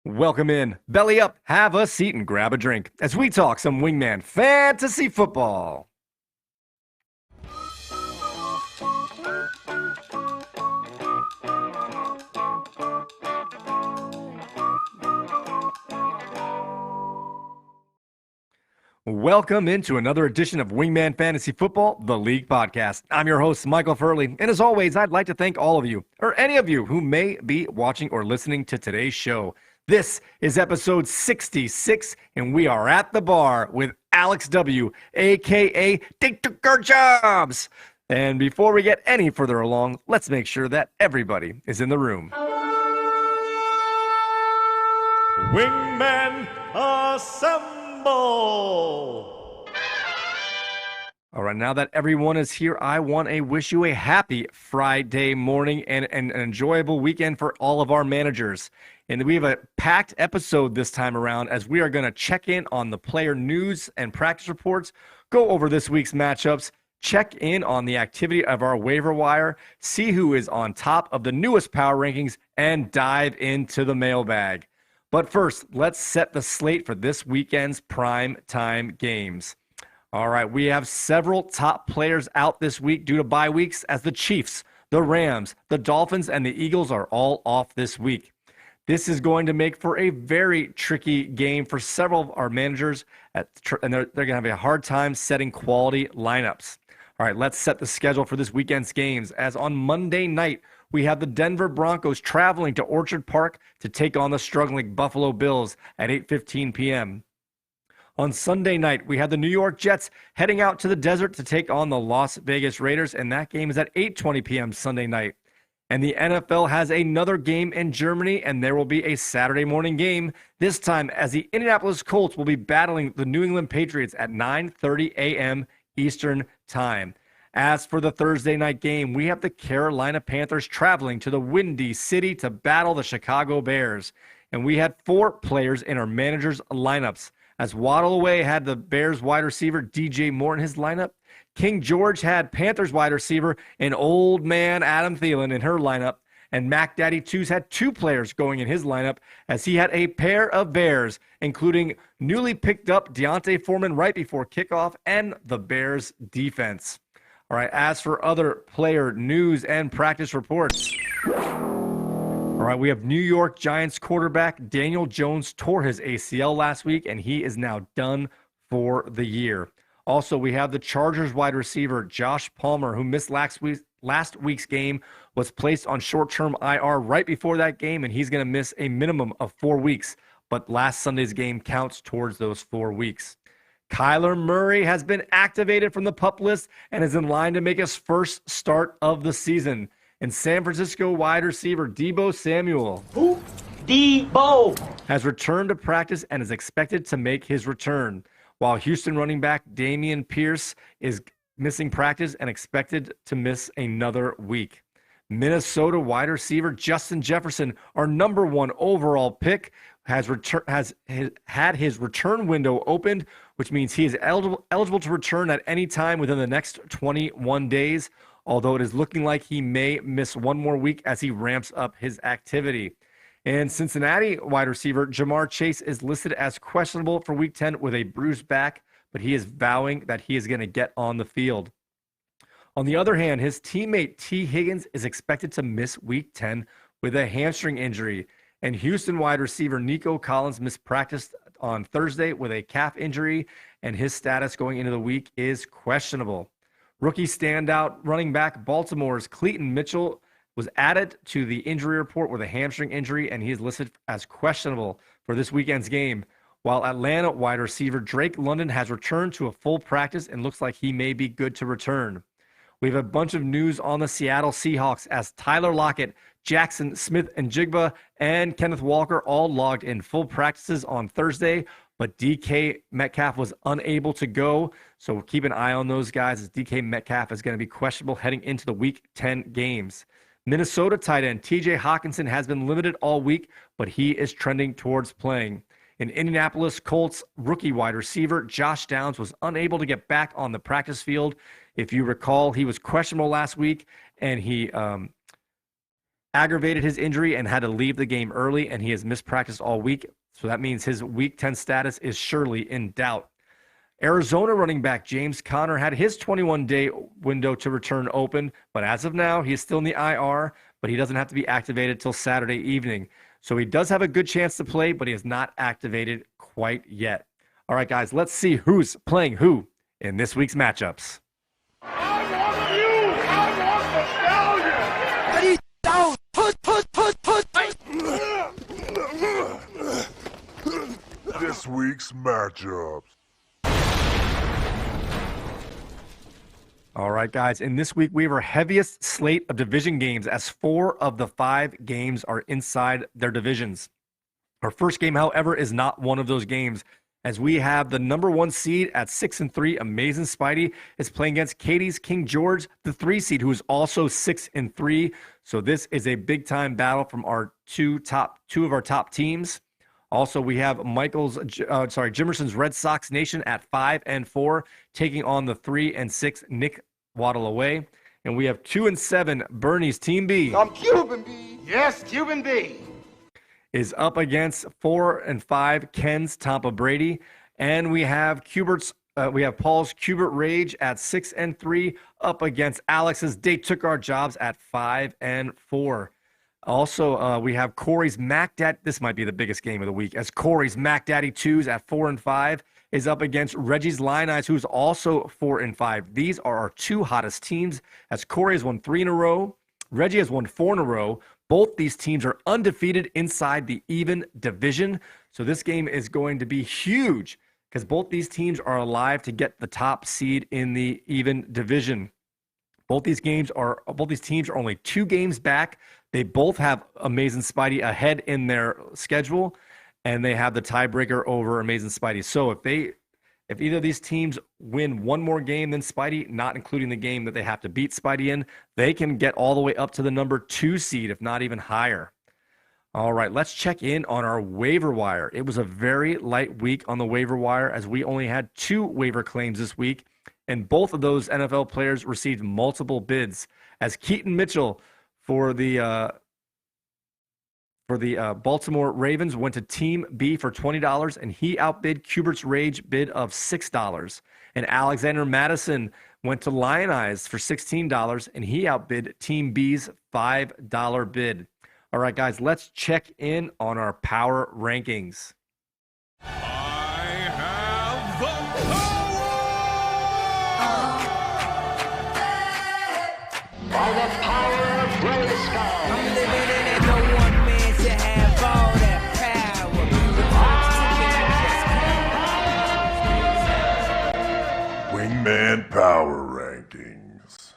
Welcome in. Belly up, have a seat, and grab a drink as we talk some Wingman fantasy football. Welcome into another edition of Wingman Fantasy Football, the League Podcast. I'm your host, Michael Furley, and as always, I'd like to thank all of you, or any of you who may be watching or listening to today's show. This is episode 66, and we are at the bar with Alex W., a.k.a. Dey Turk Ur Jarbs. And before we get any further along, let's make sure that everybody is in the room. Wingmen assemble! All right, now that everyone is here, I want to wish you a happy Friday morning and an enjoyable weekend for all of our managers. And we have a packed episode this time around as we are going to check in on the player news and practice reports, go over this week's matchups, check in on the activity of our waiver wire, see who is on top of the newest power rankings, and dive into the mailbag. But first, let's set the slate for this weekend's prime time games. All right, we have several top players out this week due to bye weeks as the Chiefs, the Rams, the Dolphins, and the Eagles are all off this week. This is going to make for a very tricky game for several of our managers, and they're going to have a hard time setting quality lineups. All right, let's set the schedule for this weekend's games. As on Monday night, we have the Denver Broncos traveling to Orchard Park to take on the struggling Buffalo Bills at 8:15 p.m. On Sunday night, we have the New York Jets heading out to the desert to take on the Las Vegas Raiders, and that game is at 8:20 p.m. Sunday night. And the NFL has another game in Germany, and there will be a Saturday morning game, this time as the Indianapolis Colts will be battling the New England Patriots at 9:30 a.m. Eastern Time. As for the Thursday night game, we have the Carolina Panthers traveling to the Windy City to battle the Chicago Bears. And we had 4 players in our managers' lineups. As Waddle away had the Bears wide receiver DJ Moore in his lineup, King George had Panthers wide receiver and old man Adam Thielen in her lineup, and Mac Daddy 2's had 2 players going in his lineup as he had a pair of Bears, including newly picked up Deontay Foreman right before kickoff and the Bears defense. All right, as for other player news and practice reports. All right, we have New York Giants quarterback Daniel Jones tore his ACL last week, and he is now done for the year. Also, we have the Chargers wide receiver Josh Palmer, who missed last week's game, was placed on short-term IR right before that game, and he's going to miss a minimum of 4 weeks. But last Sunday's game counts towards those 4 weeks. Kyler Murray has been activated from the PUP list and is in line to make his first start of the season. And San Francisco wide receiver Deebo Samuel has returned to practice and is expected to make his return, while Houston running back Dameon Pierce is missing practice and expected to miss another week. Minnesota wide receiver Justin Jefferson, our number 1 overall pick, has had his return window opened, which means he is eligible to return at any time within the next 21 days, although it is looking like he may miss 1 more week as he ramps up his activity. And Cincinnati wide receiver Jamar Chase is listed as questionable for Week 10 with a bruised back, but he is vowing that he is going to get on the field. On the other hand, his teammate T. Higgins is expected to miss Week 10 with a hamstring injury, and Houston wide receiver Nico Collins missed practice on Thursday with a calf injury, and his status going into the week is questionable. Rookie standout running back Baltimore's Clayton Mitchell was added to the injury report with a hamstring injury, and he is listed as questionable for this weekend's game, while Atlanta wide receiver Drake London has returned to a full practice and looks like he may be good to return. We have a bunch of news on the Seattle Seahawks as Tyler Lockett, Jackson Smith and Jigba, and Kenneth Walker all logged in full practices on Thursday, but DK Metcalf was unable to go, so keep an eye on those guys as DK Metcalf is going to be questionable heading into the Week 10 games. Minnesota tight end TJ Hawkinson has been limited all week, but he is trending towards playing. In Indianapolis Colts, rookie wide receiver Josh Downs was unable to get back on the practice field. If you recall, he was questionable last week, and he aggravated his injury and had to leave the game early, and he has missed practice all week. So that means his Week 10 status is surely in doubt. Arizona running back James Conner had his 21-day window to return open, but as of now, he is still in the IR, but he doesn't have to be activated till Saturday evening. So he does have a good chance to play, but he is not activated quite yet. All right, guys, let's see who's playing who in this week's matchups. This week's matchups. All right, guys. In this week, we have our heaviest slate of division games as 4 of the 5 games are inside their divisions. Our first game, however, is not one of those games, as we have the number 1 seed at 6-3, Amazing Spidey, is playing against Katie's King George, the 3 seed, who is also 6-3. So this is a big-time battle from our two of our top teams. Also, we have Jimerson's Red Sox Nation at 5-4, taking on the 3-6 Nick Waddle away. And we have 2-7 Bernie's Team B. I'm Cuban B. Yes, Cuban B. Is up against 4-5 Ken's Tampa Brady. And we have Paul's Cubert Rage at 6-3, up against Alex's Dey Turk Ur Jarbs at 5-4. Also, we have Corey's Mac Daddy. This might be the biggest game of the week, as Corey's Mac Daddy 2s at 4-5 is up against Reggie's Lion Eyes, who's also 4-5. These are our 2 hottest teams, as Corey has won 3 in a row. Reggie has won 4 in a row. Both these teams are undefeated inside the even division. So this game is going to be huge, because both these teams are alive to get the top seed in the even division. Both these teams are only 2 games back. They both have Amazing Spidey ahead in their schedule, and they have the tiebreaker over Amazing Spidey. So if either of these teams win one more game than Spidey, not including the game that they have to beat Spidey in, they can get all the way up to the number 2 seed, if not even higher. All right, let's check in on our waiver wire. It was a very light week on the waiver wire, as we only had 2 waiver claims this week, and both of those NFL players received multiple bids, as Keaton Mitchell for the Baltimore Ravens went to Team B for $20, and he outbid Cubert's Rage bid of $6. And Alexander Madison went to Lion Eyes for $16, and he outbid Team B's $5 bid. All right, guys, let's check in on our power rankings. I have the power! By the power of Grayskull. I'm living in it, no one man should have all that power. Wingman Power Rankings.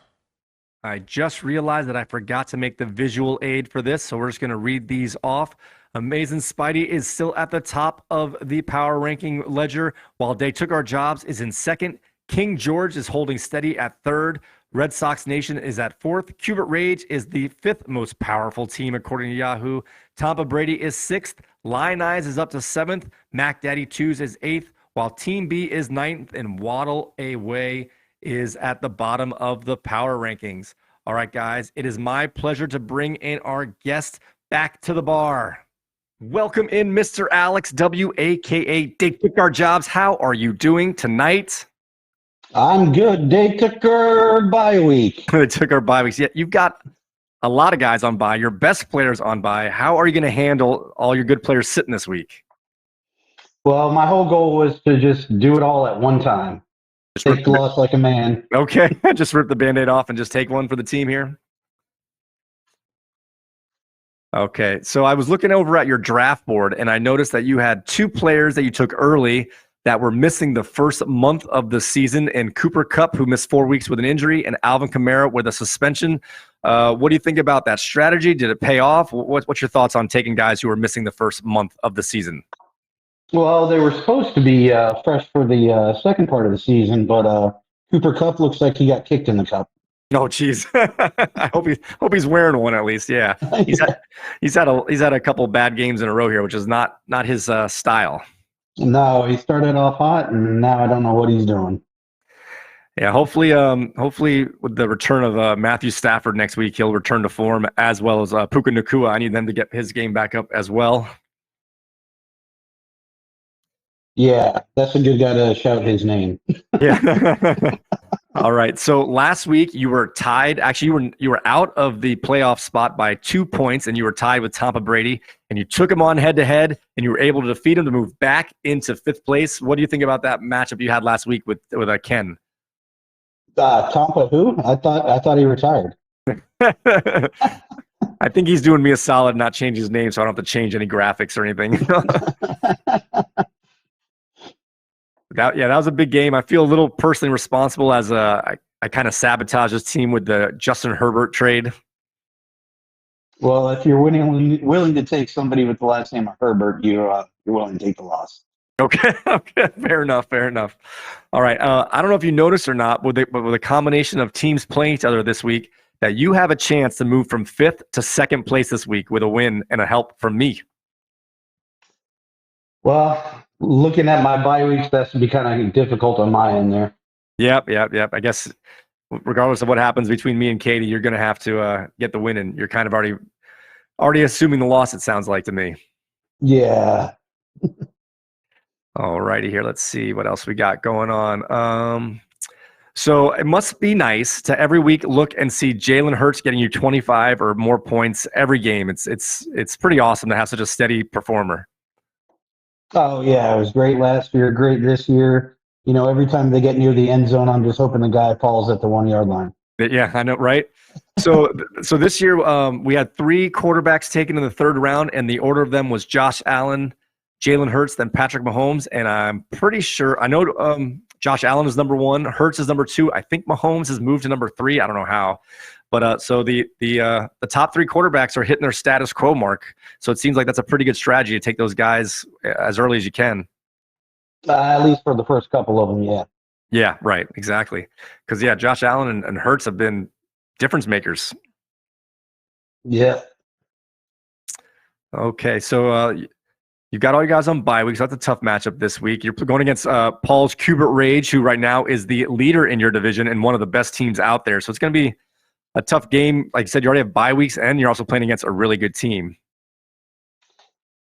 I just realized that I forgot to make the visual aid for this, so we're just going to read these off. Amazing Spidey is still at the top of the power ranking ledger, while Dey Turk Ur Jarbs is in second. King George is holding steady at third. Red Sox Nation is at fourth. Cubert Rage is the 5th most powerful team, according to Yahoo. Tampa Brady is 6th. Lion Eyes is up to 7th. Mac Daddy 2s is 8th, while Team B is 9th, and Waddle Away is at the bottom of the power rankings. All right, guys, it is my pleasure to bring in our guest back to the bar. Welcome in, Mr. Alex W, a.k.a. Dey Turk Ur Jarbs. How are you doing tonight? I'm good. Dey Turk Ur bye week. They took our bye weeks. Yeah, you've got a lot of guys on bye. Your best players on bye. How are you going to handle all your good players sitting this week? Well, my whole goal was to just do it all at one time. Take the loss like a man. Okay, just rip the Band-Aid off and just take one for the team here. Okay, so I was looking over at your draft board, and I noticed that you had 2 players that you took early that were missing the first month of the season, and Cooper Kupp, who missed 4 weeks with an injury, and Alvin Kamara with a suspension. What do you think about that strategy? Did it pay off? What's your thoughts on taking guys who were missing the first month of the season? Well, they were supposed to be fresh for the second part of the season, but Cooper Kupp looks like he got kicked in the cup. Oh, geez. I hope he's wearing one at least. Yeah, he's had a couple bad games in a row here, which is not his style. No, he started off hot, and now I don't know what he's doing. Yeah, hopefully with the return of Matthew Stafford next week, he'll return to form as well as Puka Nacua. I need them to get his game back up as well. Yeah, that's a good guy to shout his name. Yeah. All right. So last week you were tied. Actually, you were out of the playoff spot by 2 points, and you were tied with Tampa Brady. And you took him on head to head, and you were able to defeat him to move back into 5th place. What do you think about that matchup you had last week with Ken? Tampa who? I thought he retired. I think he's doing me a solid, not changing his name, so I don't have to change any graphics or anything. That was a big game. I feel a little personally responsible as I kind of sabotaged this team with the Justin Herbert trade. Well, if you're willing to take somebody with the last name of Herbert, you're willing to take the loss. Okay, fair enough. All right, I don't know if you noticed or not, but with a combination of teams playing each other this week, that you have a chance to move from 5th to 2nd place this week with a win and a help from me. Well, looking at my bye weeks, that's to be kind of difficult on my end there. Yep. I guess regardless of what happens between me and Katie, you're going to have to get the win, and you're kind of already assuming the loss, it sounds like to me. Yeah. All righty here. Let's see what else we got going on. So it must be nice to every week look and see Jalen Hurts getting you 25 or more points every game. It's pretty awesome to have such a steady performer. Oh, yeah. It was great last year, great this year. You know, every time they get near the end zone, I'm just hoping the guy falls at the 1 yard line. Yeah, I know, right? So this year we had 3 quarterbacks taken in the 3rd round, and the order of them was Josh Allen, Jalen Hurts, then Patrick Mahomes. And I'm pretty sure, I know Josh Allen is number 1, Hurts is number 2. I think Mahomes has moved to number 3. I don't know how. But so the top 3 quarterbacks are hitting their status quo mark. So it seems like that's a pretty good strategy to take those guys as early as you can. At least for the first couple of them, yeah. Yeah, right. Exactly. Because, Josh Allen and Hurts have been difference makers. Yeah. Okay, so you've got all you guys on bye weeks. So that's a tough matchup this week. You're going against Paul's Cubert Rage, who right now is the leader in your division and one of the best teams out there. So it's going to be a tough game. Like you said, you already have bye weeks, and you're also playing against a really good team.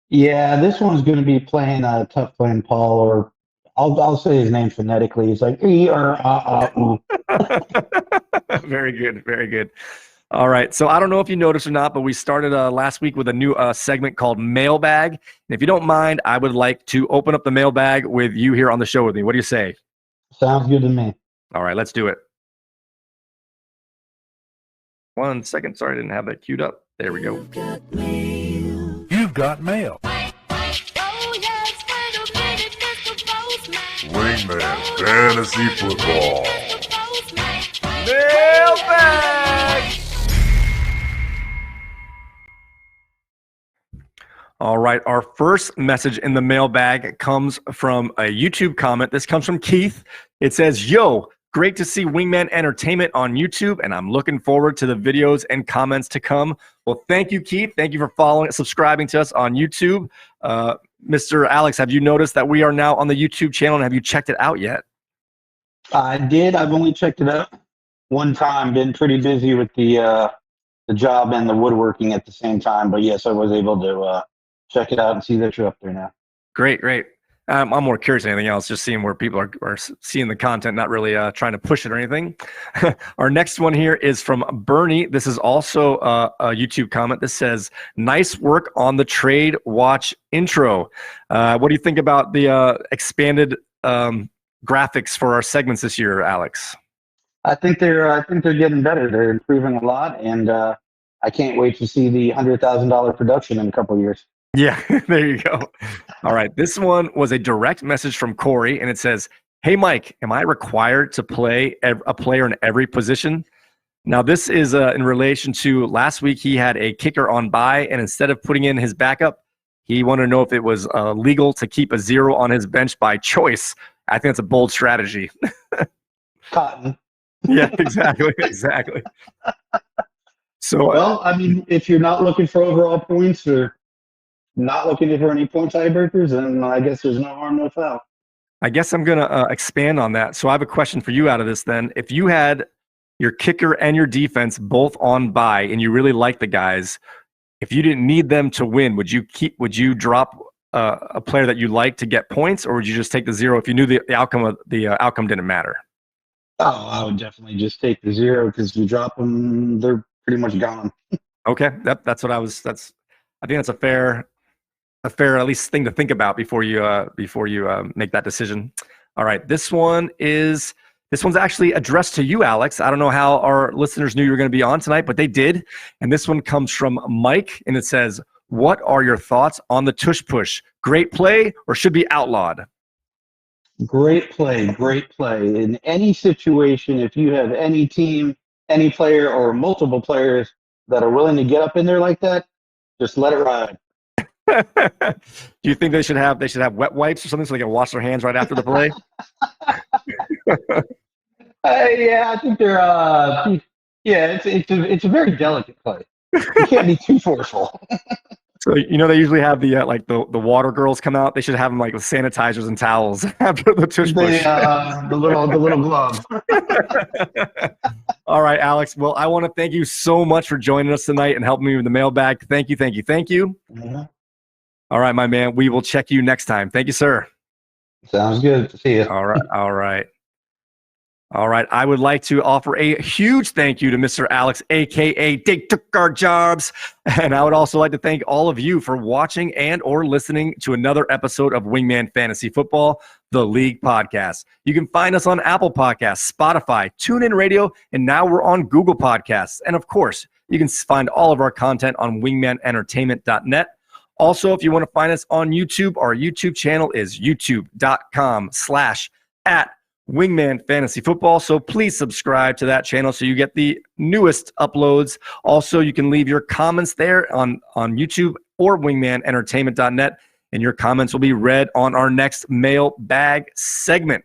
Yeah, this one's going to be tough playing Paul, or I'll say his name phonetically. It's like E-R-A-A-U. Very good. All right. So I don't know if you noticed or not, but we started last week with a new segment called Mailbag. And if you don't mind, I would like to open up the mailbag with you here on the show with me. What do you say? Sounds good to me. All right, let's do it. 1 second. Sorry, I didn't have that queued up. There we go. You've got mail. Wingman Fantasy Football. Mailbag! All right, our first message in the mailbag comes from a YouTube comment. This comes from Keith. It says, "Yo, great to see Wingman Entertainment on YouTube, and I'm looking forward to the videos and comments to come." Well, thank you, Keith. Thank you for subscribing to us on YouTube. Mr. Alex, have you noticed that we are now on the YouTube channel, and have you checked it out yet? I did. I've only checked it out one time. Been pretty busy with the job and the woodworking at the same time. But yes, I was able to check it out and see that you're up there now. Great. I'm more curious than anything else, just seeing where people are seeing the content, not really trying to push it or anything. Our next one here is from Bernie. This is also a YouTube comment. This says, "Nice work on the Trade Watch intro." What do you think about the expanded graphics for our segments this year, Alex? I think they're getting better. They're improving a lot, and I can't wait to see the $100,000 production in a couple of years. Yeah, there you go. All right. This one was a direct message from Corey, and it says, "Hey, Mike, am I required to play a player in every position?" Now, this is in relation to last week. He had a kicker on bye, and instead of putting in his backup, he wanted to know if it was legal to keep a 0 on his bench by choice. I think that's a bold strategy. Cotton. Yeah, exactly. So, Well, I mean, if you're not looking for overall points or not looking for any point tiebreakers, then I guess there's no harm, no foul. I guess I'm going to expand on that. So I have a question for you out of this then. If you had your kicker and your defense both on bye and you really like the guys, if you didn't need them to win, would you drop a player that you like to get points, or would you just take the 0 if you knew the outcome didn't matter? Oh, I would definitely just take the 0 because if you drop them, they're pretty much gone. Okay, that's what I think that's a fair at least thing to think about before you make that decision. All right, this one's actually addressed to you, Alex. I don't know how our listeners knew you were going to be on tonight, but they did. And this one comes from Mike, and it says, "What are your thoughts on the Tush Push? Great play or should be outlawed?" Great play, great play. In any situation, if you have any team, any player, or multiple players that are willing to get up in there like that, just let it ride. Do you think they should have wet wipes or something so they can wash their hands right after the play? Yeah, I think they're. Yeah, it's a very delicate play. You can't be too forceful. So they usually have the water girls come out. They should have them like with sanitizers and towels after the Tush Push. The little glove. All right, Alex. Well, I want to thank you so much for joining us tonight and helping me with the mailbag. Thank you. Mm-hmm. All right, my man. We will check you next time. Thank you, sir. Sounds good. See you. All right. I would like to offer a huge thank you to Mr. Alex, a.k.a. Dey Turk Ur Jarbs. And I would also like to thank all of you for watching and or listening to another episode of Wingman Fantasy Football, the League Podcast. You can find us on Apple Podcasts, Spotify, TuneIn Radio, and now we're on Google Podcasts. And of course, you can find all of our content on wingmanentertainment.net. Also, if you want to find us on YouTube, our YouTube channel is youtube.com/@Wingman Fantasy Football. So please subscribe to that channel so you get the newest uploads. Also, you can leave your comments there on YouTube or wingmanentertainment.net, and your comments will be read on our next mailbag segment.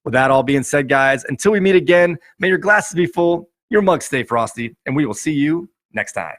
With that all being said, guys, until we meet again, may your glasses be full, your mugs stay frosty, and we will see you next time.